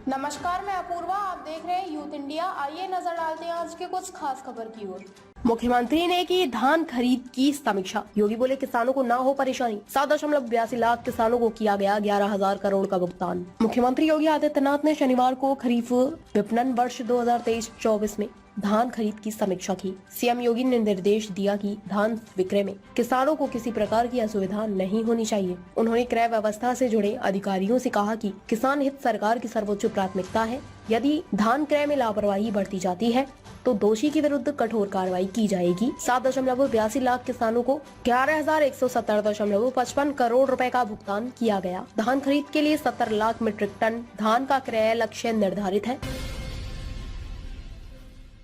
नमस्कार, मैं अपूर्वा। आप देख रहे हैं यूथ इंडिया। आइए नजर डालते हैं आज के कुछ खास खबर की ओर। मुख्यमंत्री ने की धान खरीद की समीक्षा। योगी बोले किसानों को ना हो परेशानी। 7.82 लाख किसानों को किया गया 11,000 करोड़ का भुगतान। मुख्यमंत्री योगी आदित्यनाथ ने शनिवार को खरीफ विपणन वर्ष 2023-24 में धान खरीद की समीक्षा की। सीएम योगी ने निर्देश दिया कि धान विक्रय में किसानों को किसी प्रकार की असुविधा नहीं होनी चाहिए। उन्होंने क्रय व्यवस्था से जुड़े अधिकारियों से कहा कि किसान हित सरकार की सर्वोच्च प्राथमिकता है। यदि धान क्रय में लापरवाही बढ़ती जाती है तो दोषी के विरुद्ध कठोर कार्रवाई की जाएगी। 7.82 लाख किसानों को 11,170.55 करोड़ रुपए का भुगतान किया गया। धान खरीद के लिए 70 लाख मीट्रिक टन धान का क्रय लक्ष्य निर्धारित है।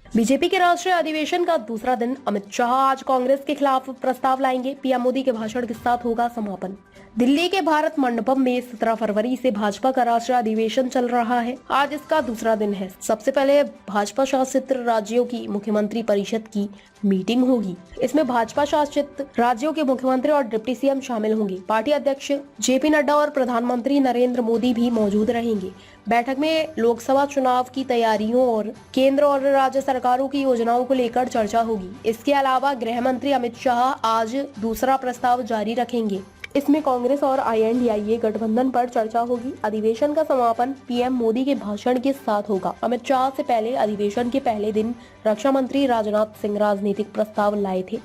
बीजेपी के राष्ट्रीय अधिवेशन का दूसरा दिन। अमित शाह आज कांग्रेस के खिलाफ प्रस्ताव लाएंगे। पीएम मोदी के भाषण के साथ होगा समापन। दिल्ली के भारत मंडपम में 17 फरवरी से भाजपा का राष्ट्रीय अधिवेशन चल रहा है। आज इसका दूसरा दिन है। सबसे पहले भाजपा शासित राज्यों की मुख्यमंत्री परिषद की मीटिंग होगी। इसमें भाजपा शासित राज्यों के मुख्यमंत्री और डिप्टी सीएम शामिल होंगे। पार्टी अध्यक्ष जेपी नड्डा और प्रधानमंत्री नरेंद्र मोदी भी मौजूद रहेंगे। बैठक में लोकसभा चुनाव की तैयारियों और केंद्र और राज्य सरकारों की योजनाओं को लेकर चर्चा होगी। इसके अलावा गृह मंत्री अमित शाह आज दूसरा प्रस्ताव जारी रखेंगे। इसमें कांग्रेस और INDIA गठबंधन पर चर्चा होगी। अधिवेशन का समापन पीएम मोदी के भाषण के साथ होगा। अमित शाह से पहले अधिवेशन के पहले दिन रक्षा मंत्री राजनाथ सिंह राजनीतिक प्रस्ताव लाए थे।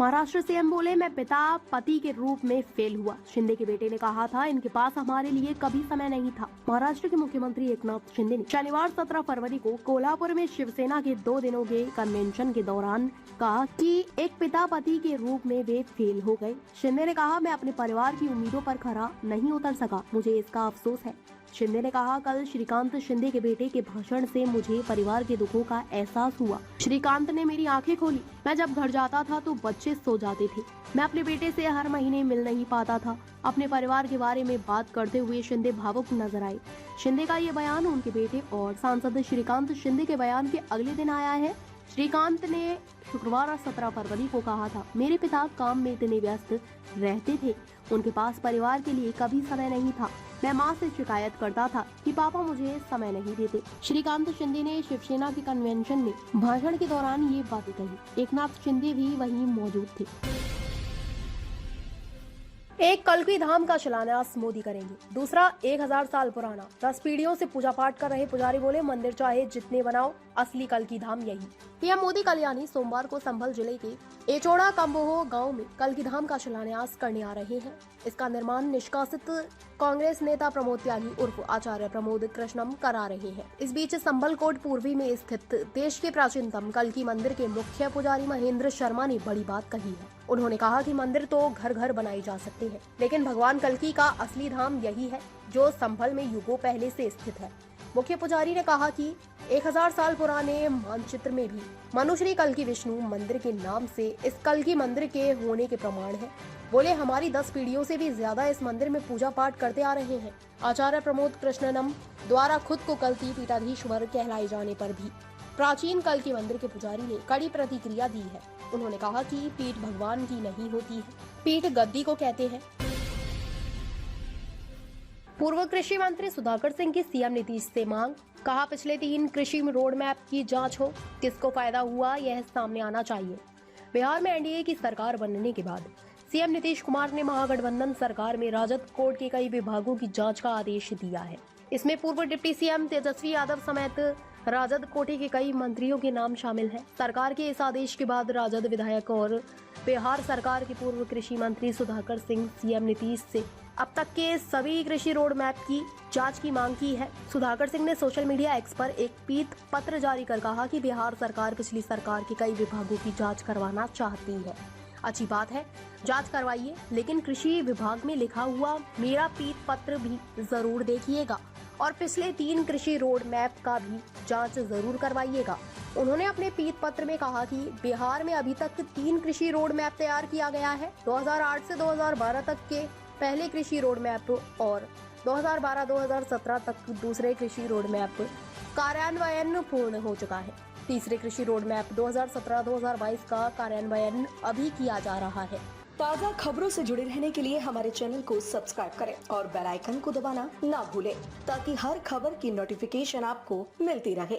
महाराष्ट्र सीएम बोले, मैं पिता पति के रूप में फेल हुआ। शिंदे के बेटे ने कहा था, इनके पास हमारे लिए कभी समय नहीं था। महाराष्ट्र के मुख्यमंत्री एकनाथ शिंदे ने शनिवार 17 फरवरी को कोल्हापुर में शिवसेना के 2 दिनों के कन्वेंशन के दौरान कहा कि एक पिता पति के रूप में वे फेल हो गए। शिंदे ने कहा, मैं अपने परिवार की उम्मीदों पर खरा नहीं उतर सका, मुझे इसका अफसोस है। शिंदे ने कहा, कल श्रीकांत शिंदे के बेटे के भाषण से मुझे परिवार के दुखों का एहसास हुआ। श्रीकांत ने मेरी आंखें खोली। मैं जब घर जाता था तो बच्चे सो जाते थे। मैं अपने बेटे से हर महीने मिल नहीं पाता था। अपने परिवार के बारे में बात करते हुए शिंदे भावुक नजर आए। शिंदे का ये बयान उनके बेटे और सांसद श्रीकांत शिंदे के बयान के अगले दिन आया है। श्रीकांत ने शुक्रवार 17 फरवरी को कहा था, मेरे पिता काम में इतने व्यस्त रहते थे, उनके पास परिवार के लिए कभी समय नहीं था। मैं मां से शिकायत करता था कि पापा मुझे समय नहीं देते। श्रीकांत शिंदे ने शिवसेना के कन्वेंशन में भाषण के दौरान ये बातें कही। एकनाथ शिंदे भी वहीं मौजूद थे। एक कल्की धाम का शिलान्यास मोदी करेंगे। दूसरा 1000 साल पुराना 10 पीढ़ियों से पूजा पाठ कर रहे पुजारी बोले, मंदिर चाहे जितने बनाओ, असली कल्की धाम यही। पीएम मोदी कल यानी सोमवार को संभल जिले के एचोड़ा कंबोहो गांव में कल्की धाम का शिलान्यास करने आ रहे हैं। इसका निर्माण निष्कासित कांग्रेस नेता प्रमोद त्यागी उर्फ आचार्य प्रमोद कृष्णम करा रहे हैं। इस बीच संभल कोट पूर्वी में स्थित देश के प्राचीनतम कल्की मंदिर के मुख्य पुजारी महेंद्र शर्मा ने बड़ी बात कही है। उन्होंने कहा कि मंदिर तो घर घर बनाए जा सकते हैं, लेकिन भगवान कल्की का असली धाम यही है जो संभल में युगों पहले से स्थित है। मुख्य पुजारी ने कहा कि 1000 साल पुराने मानचित्र में भी मनुश्री कल्की विष्णु मंदिर के नाम से इस कल्की मंदिर के होने के प्रमाण है। बोले, हमारी 10 पीढ़ियों से भी ज्यादा इस मंदिर में पूजा पाठ करते आ रहे हैं। आचार्य प्रमोद कृष्णनम द्वारा खुद को कल्की पीठाधीश्वर कहलाए जाने पर भी प्राचीन कल्की मंदिर के पुजारी ने कड़ी प्रतिक्रिया दी है। उन्होंने कहा कि पीठ भगवान की नहीं होती है, पीठ गद्दी को कहते हैं। पूर्व कृषि मंत्री सुधाकर सिंह की सीएम नीतीश से मांग। कहा, पिछले 3 कृषि रोड मैप की जांच हो, किसको फायदा हुआ यह सामने आना चाहिए। बिहार में एनडीए की सरकार बनने के बाद सीएम नीतीश कुमार ने महागठबंधन सरकार में राजद कोर्ट के कई विभागों की जांच का आदेश दिया है। इसमें पूर्व डिप्टी सीएम तेजस्वी यादव समेत राजद कोटे के कई मंत्रियों के नाम शामिल हैं। सरकार के इस आदेश के बाद राजद विधायक और बिहार सरकार के पूर्व कृषि मंत्री सुधाकर सिंह सीएम नीतीश से अब तक के सभी कृषि रोड मैप की जांच की मांग की है। सुधाकर सिंह ने सोशल मीडिया एक्स पर एक पीत पत्र जारी कर कहा कि बिहार सरकार पिछली सरकार के कई विभागों की जांच करवाना चाहती है। अच्छी बात है, जांच करवाइए, लेकिन कृषि विभाग में लिखा हुआ मेरा पीत पत्र भी जरूर देखिएगा और पिछले 3 कृषि रोड मैप का भी जांच जरूर करवाइएगा। उन्होंने अपने पीत पत्र में कहा कि बिहार में अभी तक 3 कृषि रोड मैप तैयार किया गया है। 2008 से 2012 तक के पहले कृषि रोड मैप और 2012-2017 तक दूसरे कृषि रोड मैप कार्यान्वयन पूर्ण हो चुका है। तीसरे कृषि रोड मैप 2017-2022 का कार्यान्वयन अभी किया जा रहा है। ताज़ा खबरों से जुड़े रहने के लिए हमारे चैनल को सब्सक्राइब करें और बेल आइकन को दबाना ना भूलें ताकि हर खबर की नोटिफिकेशन आपको मिलती रहे।